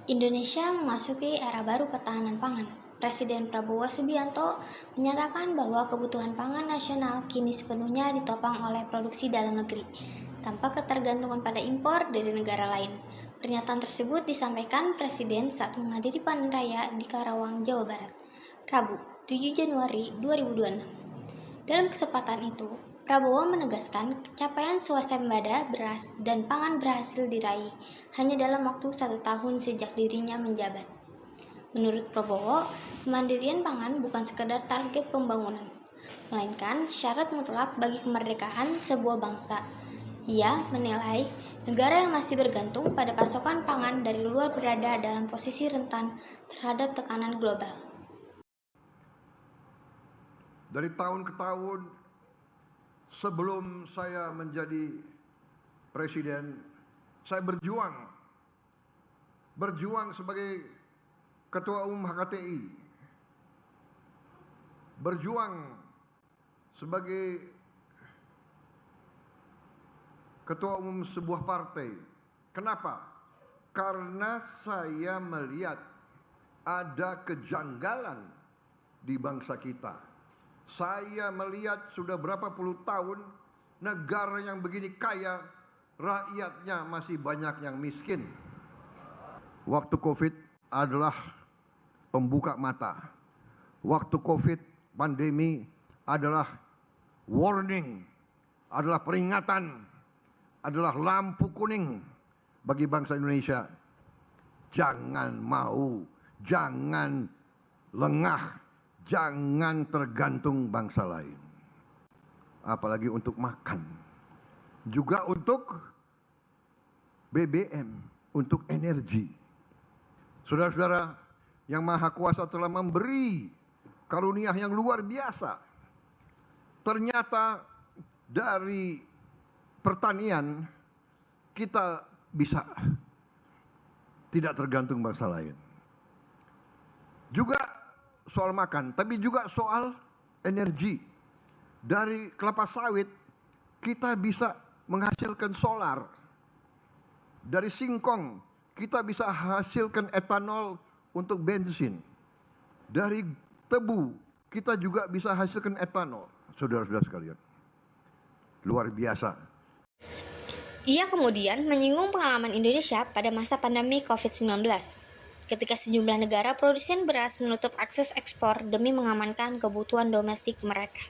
Indonesia memasuki era baru ketahanan pangan. Presiden Prabowo Subianto menyatakan bahwa kebutuhan pangan nasional kini sepenuhnya ditopang oleh produksi dalam negeri, tanpa ketergantungan pada impor dari negara lain. Pernyataan tersebut disampaikan Presiden saat menghadiri panen raya di Karawang, Jawa Barat, Rabu, 7 Januari 2026. Dalam kesempatan itu, Prabowo menegaskan capaian swasembada beras dan pangan berhasil diraih hanya dalam waktu 1 tahun sejak dirinya menjabat. Menurut Prabowo, kemandirian pangan bukan sekedar target pembangunan, melainkan syarat mutlak bagi kemerdekaan sebuah bangsa. Ia menilai negara yang masih bergantung pada pasokan pangan dari luar berada dalam posisi rentan terhadap tekanan global. Dari tahun ke tahun sebelum saya menjadi presiden, saya berjuang sebagai Ketua Umum HKTI, berjuang sebagai Ketua Umum sebuah partai. Kenapa? Karena saya melihat ada kejanggalan di bangsa kita. Saya melihat sudah berapa puluh tahun negara yang begini kaya, rakyatnya masih banyak yang miskin. Waktu COVID adalah pembuka mata. Waktu COVID pandemi adalah warning, adalah peringatan, adalah lampu kuning bagi bangsa Indonesia. Jangan mau, jangan lengah, jangan tergantung bangsa lain. Apalagi untuk makan. Juga untuk BBM, untuk energi. Saudara-saudara, yang Maha Kuasa telah memberi karunia yang luar biasa. Ternyata dari pertanian kita bisa tidak tergantung bangsa lain. Juga soal makan, tapi juga soal energi. Dari kelapa sawit kita bisa menghasilkan solar. Dari singkong kita bisa hasilkan etanol untuk bensin. Dari tebu kita juga bisa hasilkan etanol. Saudara-saudara sekalian, luar biasa. Ia kemudian menyinggung pengalaman Indonesia pada masa pandemi COVID-19. Ketika sejumlah negara produsen beras menutup akses ekspor demi mengamankan kebutuhan domestik mereka.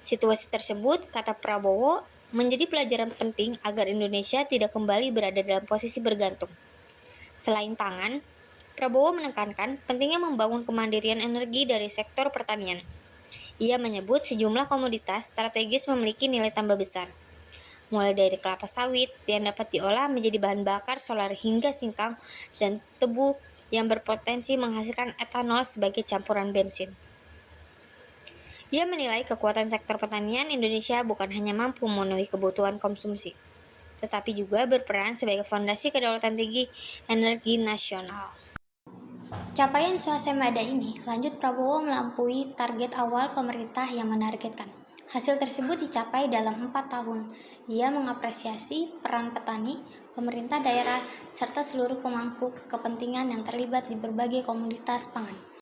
Situasi tersebut, kata Prabowo, menjadi pelajaran penting agar Indonesia tidak kembali berada dalam posisi bergantung. Selain pangan, Prabowo menekankan pentingnya membangun kemandirian energi dari sektor pertanian. Ia menyebut sejumlah komoditas strategis memiliki nilai tambah besar, mulai dari kelapa sawit yang dapat diolah menjadi bahan bakar solar hingga singkong dan tebu yang berpotensi menghasilkan etanol sebagai campuran bensin. Ia menilai kekuatan sektor pertanian Indonesia bukan hanya mampu memenuhi kebutuhan konsumsi, tetapi juga berperan sebagai fondasi kedaulatan energi nasional. Capaian swasembada ini, lanjut Prabowo, melampaui target awal pemerintah yang menargetkan. Hasil tersebut dicapai dalam 4 tahun. Ia mengapresiasi peran petani, pemerintah daerah, serta seluruh pemangku kepentingan yang terlibat di berbagai komoditas pangan.